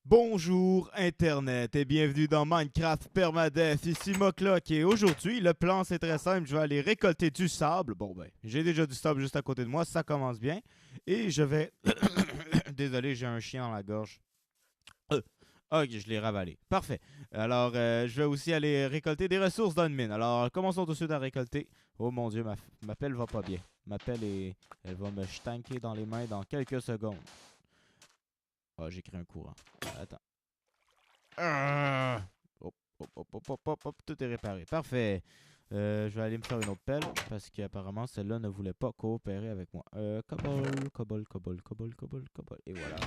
Bonjour Internet et bienvenue dans Minecraft Permadeath, ici Moklock et aujourd'hui le plan c'est très simple, je vais aller récolter du sable, bon ben j'ai déjà du sable juste à côté de moi, ça commence bien et je vais, désolé j'ai un chien dans la gorge, Euh, ok je l'ai ravalé, parfait, alors je vais aussi aller récolter des ressources dans une mine, alors commençons tout de suite à récolter, oh mon dieu ma pelle va pas bien, ma pelle est, elle va me stanker dans les mains dans quelques secondes, oh j'ai créé un courant, attends. Ah! Hop, hop, hop, hop, hop, hop, hop, tout est réparé. Parfait. Je vais aller me faire une autre pelle parce qu'apparemment celle-là ne voulait pas coopérer avec moi. Cobble, cobble, cobble, cobble, cobble, cobble. Et voilà.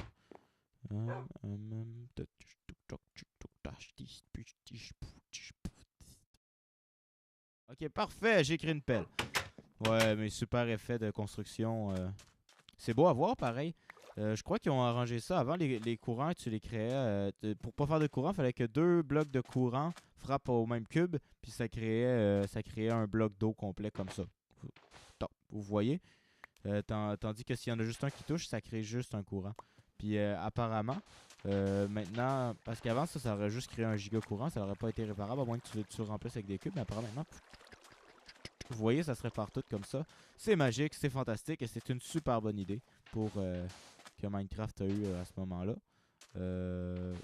Ok, parfait, j'ai créé une pelle. Ouais, mais super effet de construction. C'est beau à voir, pareil. Je crois qu'ils ont arrangé ça. Avant, les courants, tu les créais. Pour pas faire de courant, il fallait que deux blocs de courant frappent au même cube. Puis ça créait un bloc d'eau complet comme ça. Vous voyez? Tandis que s'il y en a juste un qui touche, ça crée juste un courant. Puis apparemment, maintenant, parce qu'avant ça aurait juste créé un giga courant, ça n'aurait pas été réparable à moins que tu le remplaces avec des cubes. Mais apparemment, maintenant, vous voyez, ça se répare tout comme ça. C'est magique, c'est fantastique et c'est une super bonne idée pour que Minecraft a eu à ce moment-là. Euh,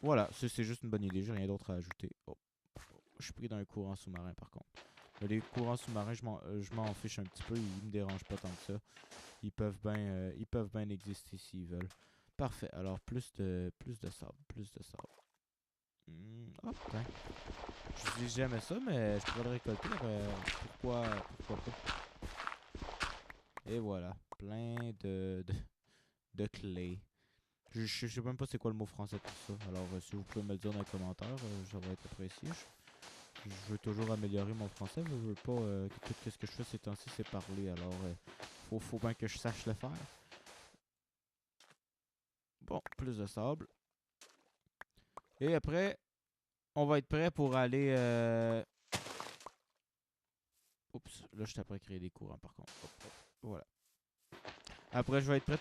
voilà, c'est juste une bonne idée, j'ai rien d'autre à ajouter. Oh, je suis pris dans un courant sous-marin par contre. Les courants sous-marins, je m'en fiche un petit peu, ils me dérangent pas tant que ça. Ils peuvent bien exister s'ils veulent. Parfait, alors plus de sable, plus de sable. Oh putain, je dis jamais ça, mais je pourrais le récolter. Pourquoi pas? Et voilà, plein de clés. Je sais même pas c'est quoi le mot français pour ça. Alors, si vous pouvez me le dire dans les commentaires, ça va être apprécié. Je veux toujours améliorer mon français. Je veux pas que tout ce que je fais ces temps-ci, c'est parler. Alors, faut bien que je sache le faire. Bon, plus de sable. Et après, on va être prêt pour aller. Oups, là, je t'ai après créer des courants par contre. Hop, hop, voilà. Après, je vais être prêt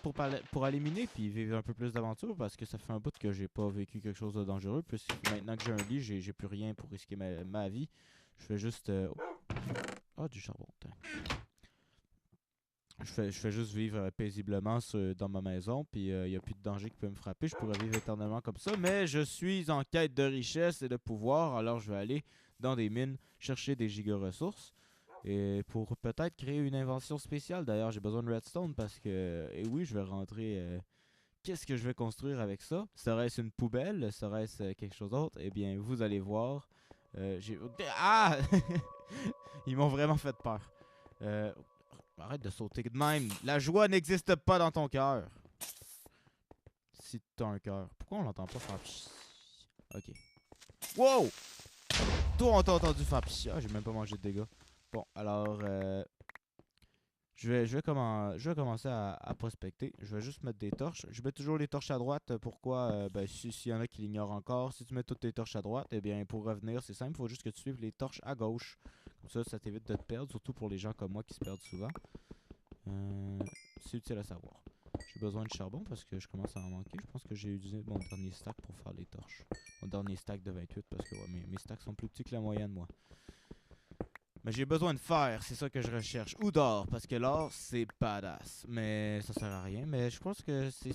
pour aller miner puis vivre un peu plus d'aventure parce que ça fait un bout que j'ai pas vécu quelque chose de dangereux. Puis maintenant que j'ai un lit, j'ai plus rien pour risquer ma vie. Je fais juste. Oh, du charbon. Je fais juste vivre paisiblement dans ma maison, puis il n'y a plus de danger qui peut me frapper. Je pourrais vivre éternellement comme ça, mais je suis en quête de richesse et de pouvoir, alors je vais aller dans des mines chercher des giga ressources. Et pour peut-être créer une invention spéciale, d'ailleurs, j'ai besoin de redstone parce que, et oui, je vais rentrer. Qu'est-ce que je vais construire avec ça? Serait-ce une poubelle? Serait-ce quelque chose d'autre? Eh bien, vous allez voir. Ah! Ils m'ont vraiment fait peur. Euh, Arrête de sauter de même. La joie n'existe pas dans ton cœur. Si t'as un cœur. Pourquoi on l'entend pas faire pis? Ok. Wow! Toi, on t'a entendu faire pis. Ah, j'ai même pas mangé de dégâts. Bon, alors, je vais commencer à prospecter. Je vais juste mettre des torches. Je mets toujours les torches à droite. Pourquoi? Ben, s'il y en a qui l'ignorent encore, si tu mets toutes tes torches à droite, eh bien, pour revenir, c'est simple. Il faut juste que tu suives les torches à gauche. Comme ça t'évite de te perdre, surtout pour les gens comme moi qui se perdent souvent. Euh, c'est utile à savoir. J'ai besoin de charbon parce que je commence à en manquer. Je pense que j'ai utilisé mon dernier stack pour faire les torches. Mon dernier stack de 28 parce que ouais, mes stacks sont plus petits que la moyenne, moi. Mais j'ai besoin de fer, c'est ça que je recherche. Ou d'or, parce que l'or, c'est badass. Mais ça sert à rien. Mais je pense que c'est...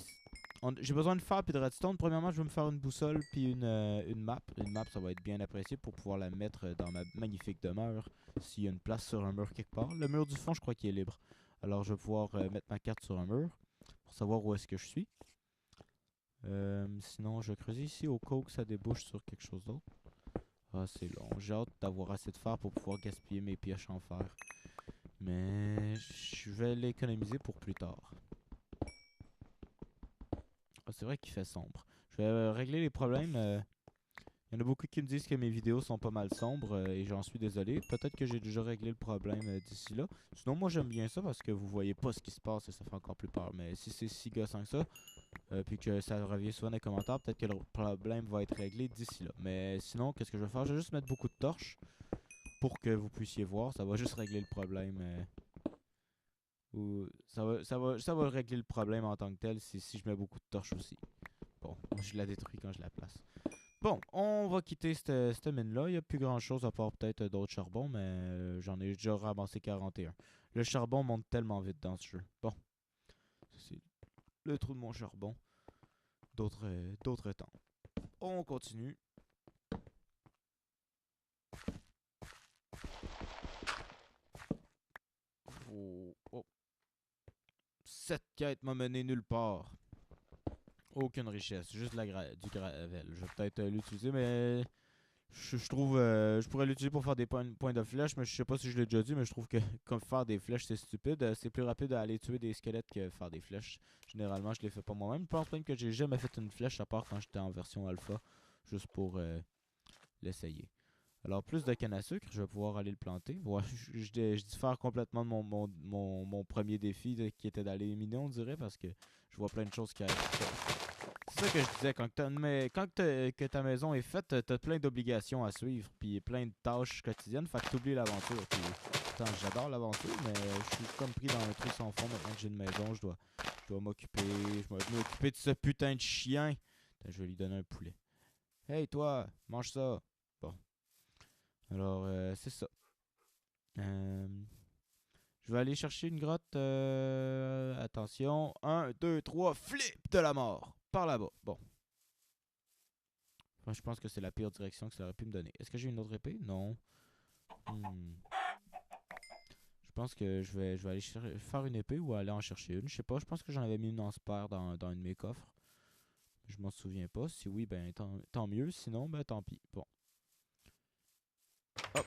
J'ai besoin de fer puis de redstone. Premièrement, je vais me faire une boussole puis une map. Une map, ça va être bien apprécié pour pouvoir la mettre dans ma magnifique demeure. S'il y a une place sur un mur quelque part. Le mur du fond, je crois qu'il est libre. Alors, je vais pouvoir mettre ma carte sur un mur pour savoir où est-ce que je suis. Sinon, je vais creuser ici au cas où ça débouche sur quelque chose d'autre. Ah, c'est long. J'ai hâte d'avoir assez de fer pour pouvoir gaspiller mes pioches en fer. Mais je vais l'économiser pour plus tard. Ah, c'est vrai qu'il fait sombre. Je vais régler les problèmes. Il y en a beaucoup qui me disent que mes vidéos sont pas mal sombres et j'en suis désolé. Peut-être que j'ai déjà réglé le problème d'ici là. Sinon, moi j'aime bien ça parce que vous voyez pas ce qui se passe et ça fait encore plus peur. Mais si c'est si gossant que ça, puis que ça revient souvent dans les commentaires, peut-être que le problème va être réglé d'ici là. Mais sinon, qu'est-ce que je vais faire? Je vais juste mettre beaucoup de torches pour que vous puissiez voir. Ça va juste régler le problème. Ou ça va régler le problème en tant que tel si je mets beaucoup de torches aussi. Bon, je la détruis quand je la place. Bon, on va quitter cette mine-là. Il n'y a plus grand-chose à part peut-être d'autres charbons, mais j'en ai déjà ramassé 41. Le charbon monte tellement vite dans ce jeu. Bon, c'est le trou de mon charbon. D'autres temps. On continue. Oh. Cette quête m'a mené nulle part. Aucune richesse, juste du gravel. Je vais peut-être l'utiliser, mais je trouve. Je pourrais l'utiliser pour faire des points de flèche, mais je sais pas si je l'ai déjà dit, mais je trouve que comme faire des flèches, c'est stupide. C'est plus rapide d'aller tuer des squelettes que faire des flèches. Généralement, je les fais pas moi-même. Je pense même que j'ai jamais fait une flèche à part quand j'étais en version alpha, juste pour l'essayer. Alors, plus de canne à sucre, je vais pouvoir aller le planter. Ouais, je diffère complètement de mon premier défi qui était d'aller miner, on dirait, parce que je vois plein de choses qui arrivent. C'est ça que je disais, que ta maison est faite, t'as plein d'obligations à suivre, puis plein de tâches quotidiennes, fait que t'oublies l'aventure. Puis, pourtant, j'adore l'aventure, mais je suis comme pris dans un trou sans fond. Maintenant que j'ai une maison, je dois m'occuper de ce putain de chien. Attends, je vais lui donner un poulet. Hey, toi, mange ça. Bon. Alors, c'est ça. Euh, je vais aller chercher une grotte. Attention. Un, 2, 3, flip de la mort. Par là-bas. Bon. Enfin, je pense que c'est la pire direction que ça aurait pu me donner. Est-ce que j'ai une autre épée? Non. Hmm. Je pense que je vais aller faire une épée ou aller en chercher une. Je sais pas. Je pense que j'en avais mis une en spare dans un de mes coffres. Je m'en souviens pas. Si oui, ben tant mieux. Sinon, ben tant pis. Bon. Hop.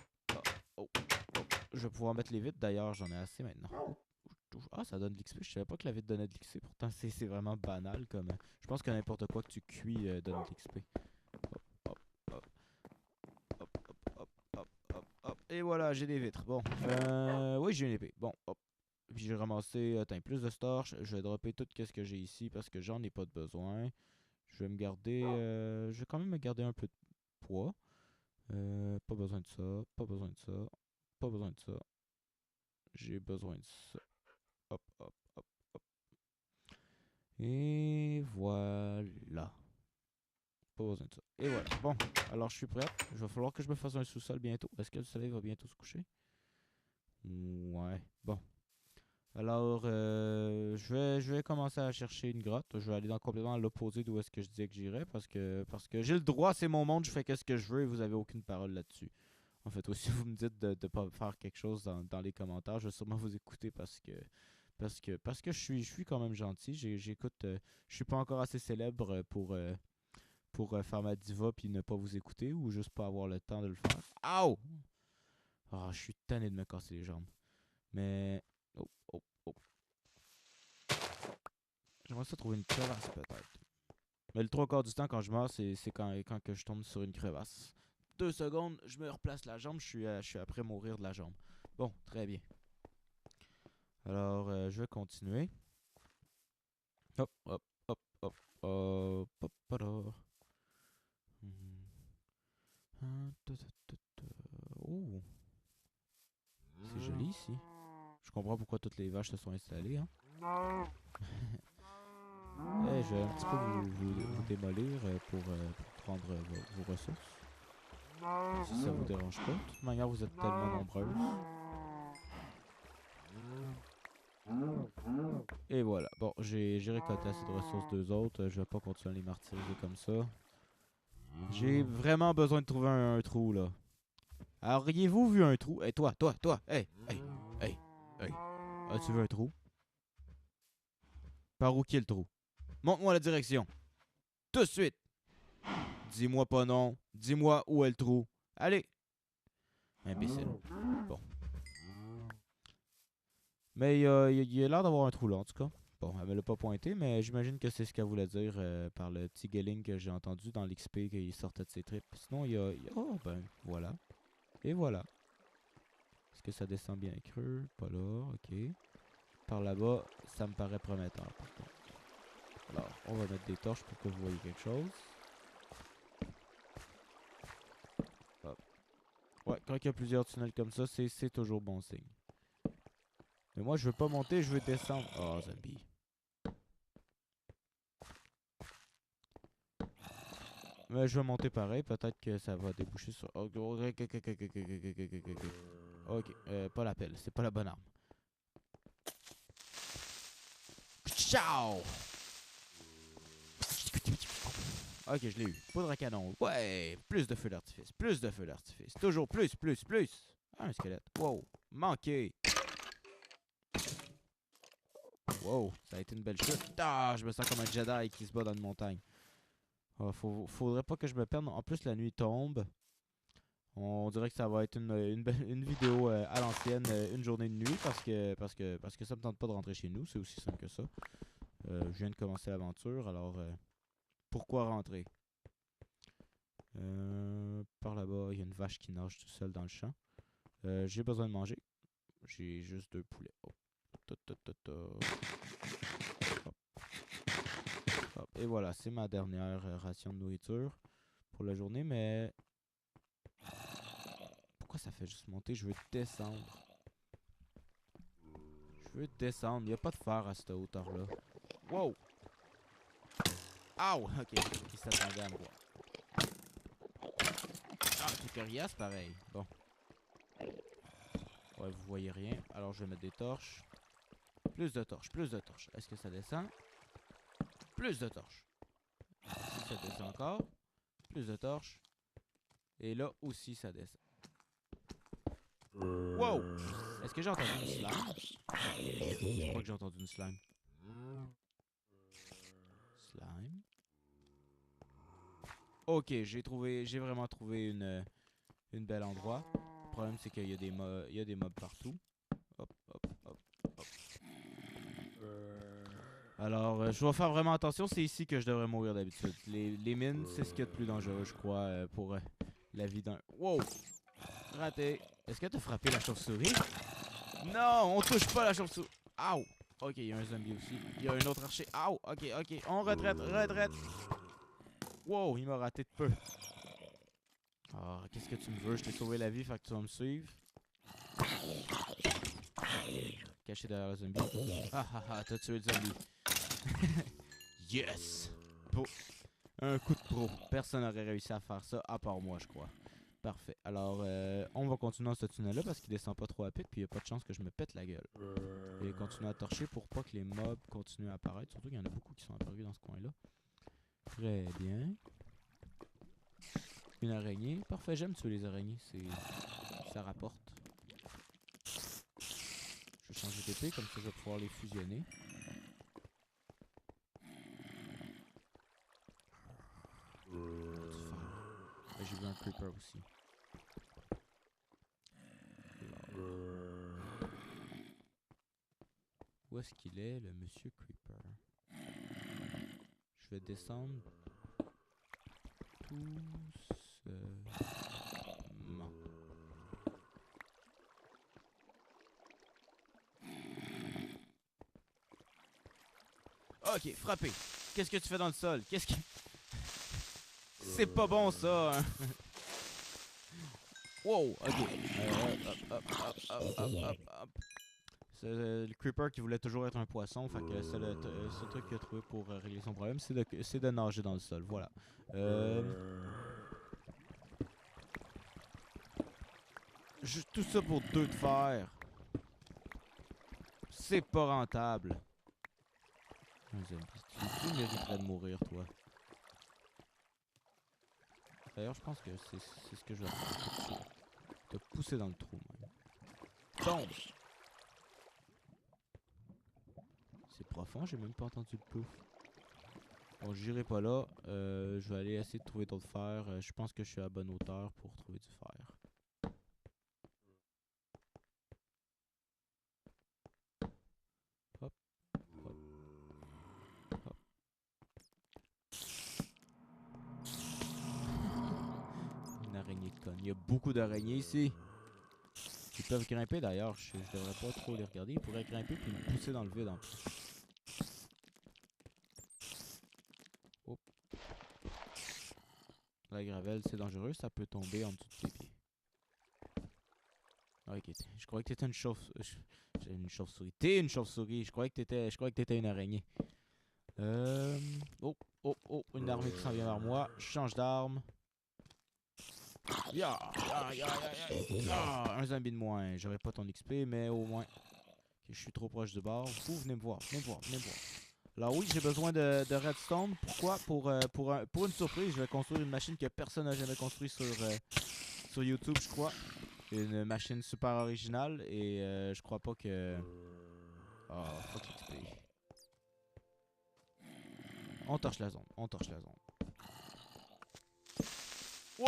Oh. Je vais pouvoir mettre les vitres. D'ailleurs, j'en ai assez maintenant. Ah, ça donne de l'XP. Je savais pas que la vitre donnait de l'XP. Pourtant, c'est vraiment banal. Comme, je pense que n'importe quoi que tu cuis donne de l'XP. Hop, hop, hop, hop, hop, hop, hop, hop. Et voilà, j'ai des vitres. Bon. Oui, j'ai une épée. Bon, hop. Puis j'ai ramassé plus de torches. Je vais dropper tout ce que j'ai ici parce que j'en ai pas de besoin. Je vais me garder. Je vais quand même me garder un peu de poids. Pas besoin de ça. Pas besoin de ça. Pas besoin de ça. J'ai besoin de ça. Hop, hop, hop, hop. Et voilà. Pas besoin de ça. Et voilà. Bon, alors je suis prêt. Il va falloir que je me fasse un sous-sol bientôt. Est-ce que le soleil va bientôt se coucher? Ouais. Bon. Alors, je vais commencer à chercher une grotte. Je vais aller dans complètement l'opposé d'où est-ce que je disais que j'irais parce que j'ai le droit, c'est mon monde, je fais ce que je veux et vous avez aucune parole là-dessus. En fait, aussi, vous me dites de pas faire quelque chose dans les commentaires, je vais sûrement vous écouter parce que je suis quand même gentil. J'écoute, je suis pas encore assez célèbre pour faire ma diva puis ne pas vous écouter ou juste pas avoir le temps de le faire. Aouh! Ah, je suis tanné de me casser les jambes. Mais. Oh, oh, oh. J'aimerais ça trouver une crevasse peut-être. Mais le trois quarts du temps quand je meurs, c'est quand que je tombe sur une crevasse. 2 secondes, je me replace la jambe, je suis après mourir de la jambe. Bon, très bien. Alors, je vais continuer. Hop, hop, hop, hop, hop, hop, hop, hop. Oh, c'est joli ici. Je comprends pourquoi toutes les vaches se sont installées. Hein. Hey, je vais un petit peu vous démolir pour prendre vos ressources. Si ça vous dérange pas. De toute manière, vous êtes tellement nombreuses. Et voilà. Bon, j'ai récolté assez de ressources d'eux autres. Je vais pas continuer à les martyriser comme ça. J'ai vraiment besoin de trouver un trou, là. Alors, auriez-vous vu un trou? Hey, toi! Hey! Hey! Hey! Hey! As-tu vu un trou? Par où qui est le trou? Montre-moi la direction. Tout de suite! Dis-moi pas non. Dis-moi où est le trou. Allez! Imbécile. Bon. Mais il a l'air d'avoir un trou là, en tout cas. Bon, elle me l'a pas pointé, mais j'imagine que c'est ce qu'elle voulait dire par le petit gelling que j'ai entendu dans l'XP qu'il sortait de ses tripes. Sinon, oh, ben, voilà. Et voilà. Est-ce que ça descend bien creux? Pas là, ok. Par là-bas, ça me paraît prometteur, par contre. Alors, on va mettre des torches pour que vous voyez quelque chose. Hop. Ouais, quand il y a plusieurs tunnels comme ça, c'est toujours bon signe. Mais moi, je veux pas monter, je veux descendre. Oh, zombie. Mais je vais monter pareil, peut-être que ça va déboucher sur... Oh, ok, ok, ok, ok, ok, ok, ok, ok, ok. Ok, pas la pelle, c'est pas la bonne arme. Ciao! Ok, je l'ai eu. Poudre à canon. Ouais, plus de feu d'artifice, plus de feu d'artifice. Toujours plus, plus, plus. Ah, un squelette. Wow, manqué. Wow, ça a été une belle chute. Ah, je me sens comme un Jedi qui se bat dans une montagne. Ah, faudrait pas que je me perde. En plus, la nuit tombe. On dirait que ça va être une vidéo à l'ancienne, une journée de nuit, parce que ça me tente pas de rentrer chez nous. C'est aussi simple que ça. Je viens de commencer l'aventure, alors pourquoi rentrer? Par là-bas, il y a une vache qui nage tout seul dans le champ. J'ai besoin de manger. J'ai juste 2 poulets. Oh. Ta, ta, ta, ta. Hop. Hop. Et voilà, c'est ma dernière ration de nourriture pour la journée, mais... Pourquoi ça fait juste monter? Je veux descendre. Je veux descendre. Il n'y a pas de fer à cette hauteur-là. Wow! Ow! Ok, il s'attendait à me voir. Ah, t'es coriace pareil. Bon. Ouais, vous voyez rien. Alors je vais mettre des torches. Plus de torches, plus de torches. Est-ce que ça descend? Plus de torches. Ici, ça descend encore. Plus de torches. Et là aussi, ça descend. Wow! Est-ce que j'ai entendu une slime? Je crois que j'ai entendu une slime. Slime. Ok, j'ai vraiment trouvé une belle endroit. Le problème, c'est qu'il y a des mobs partout. Hop, hop, hop, hop. Alors, je vais faire vraiment attention. C'est ici que je devrais mourir d'habitude. Les mines, c'est ce qu'il y a de plus dangereux, je crois, pour la vie d'un... Wow! Raté. Est-ce que t'as frappé la chauve-souris? Non, on touche pas la chauve-souris. Ow! Ok, il y a un zombie aussi. Il y a un autre archer. Ow! Ok, ok. On retraite, retraite. Wow, il m'a raté de peu. Ah, qu'est-ce que tu me veux? Je t'ai sauvé la vie, fait que tu vas me suivre. Caché derrière le zombie. Ah ah ah, t'as tué le zombie. Yes! Pour un coup de pro. Personne n'aurait réussi à faire ça, à part moi, je crois. Parfait. Alors, on va continuer dans ce tunnel-là parce qu'il descend pas trop à pic, puis il n'y a pas de chance que je me pète la gueule. Et continuer à torcher pour pas que les mobs continuent à apparaître. Surtout qu'il y en a beaucoup qui sont apparus dans ce coin-là. Très bien. Une araignée. Parfait, j'aime tuer les araignées. Ça rapporte. Je vais changer d'épée, comme ça je vais pouvoir les fusionner. J'ai vu un creeper aussi. Où est-ce qu'il est, le monsieur creeper? Je vais descendre doucement. Ok, frappé. Qu'est-ce que tu fais dans le sol? Qu'est-ce que... C'est pas bon ça, hein? Wow, ok. Hop. C'est le creeper qui voulait toujours être un poisson, fait que c'est le seul truc qu'il a trouvé pour régler son problème, c'est de nager dans le sol, voilà. Tout ça pour 2 de fer. C'est pas rentable. Un zombie. Tu mériterais de mourir, toi. D'ailleurs, je pense que c'est ce que je vais faire. Te pousser dans le trou, même. Tombe! C'est profond, j'ai même pas entendu le pouf. Bon, j'irai pas là. Je vais aller essayer de trouver d'autres fers. Je pense que je suis à la bonne hauteur pour trouver du fer. Hop, hop, hop. Une araignée de conne. Il y a beaucoup d'araignées ici. Ils peuvent grimper d'ailleurs. Je devrais pas trop les regarder. Ils pourraient grimper puis me pousser dans le vide en plus. Oh. La gravelle, c'est dangereux. Ça peut tomber en dessous de tes pieds. Ok, je croyais que t'étais une chauve... une chauve-souris. T'es une chauve-souris. Je croyais que t'étais une araignée. Oh, oh, oh, une armée qui s'en vient vers moi. Je change d'arme. Ya, ya, ya, ya, ya. Ah, un zombie de moins. J'aurais pas ton XP, mais au moins. Ok, je suis trop proche du bord. Vous venez me voir, venez me voir, venez me voir. Alors oui, j'ai besoin de redstone. Pourquoi? Pour une surprise, je vais construire une machine que personne n'a jamais construite sur YouTube, je crois. Une machine super originale et je crois pas que... Oh, fuck XP. On torche la zone, on torche la zone. Wow!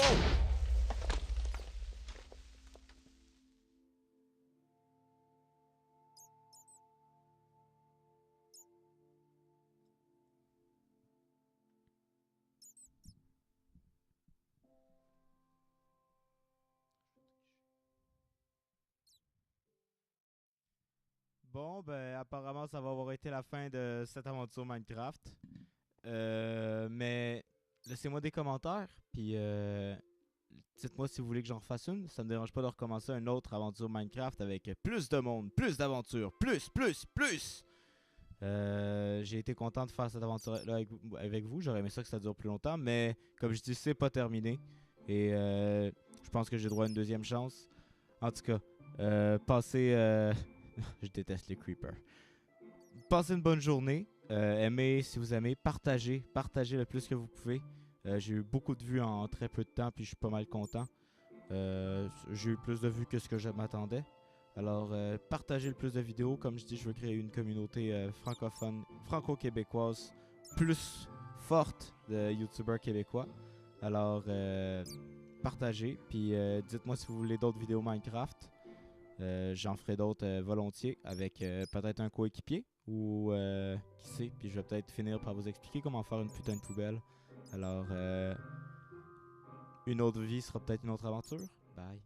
Bon, ben apparemment ça va avoir été la fin de cette aventure Minecraft. Mais laissez-moi des commentaires, puis dites-moi si vous voulez que j'en refasse une. Ça me dérange pas de recommencer une autre aventure Minecraft avec plus de monde, plus d'aventures, plus, plus, plus. J'ai été content de faire cette aventure-là avec vous. J'aurais aimé ça que ça dure plus longtemps, mais comme je dis, c'est pas terminé. Et je pense que j'ai droit à une deuxième chance. En tout cas, passez... je déteste les creepers. Passez une bonne journée. Aimez si vous aimez. Partagez. Partagez le plus que vous pouvez. J'ai eu beaucoup de vues en très peu de temps, puis je suis pas mal content. J'ai eu plus de vues que ce que je m'attendais. Alors, partagez le plus de vidéos. Comme je dis, je veux créer une communauté francophone, franco-québécoise, plus forte de YouTubers québécois. Alors, partagez. Puis, dites-moi si vous voulez d'autres vidéos Minecraft. J'en ferai d'autres volontiers avec peut-être un coéquipier ou qui sait. Puis je vais peut-être finir par vous expliquer comment faire une putain de poubelle. Alors, une autre vie sera peut-être une autre aventure. Bye.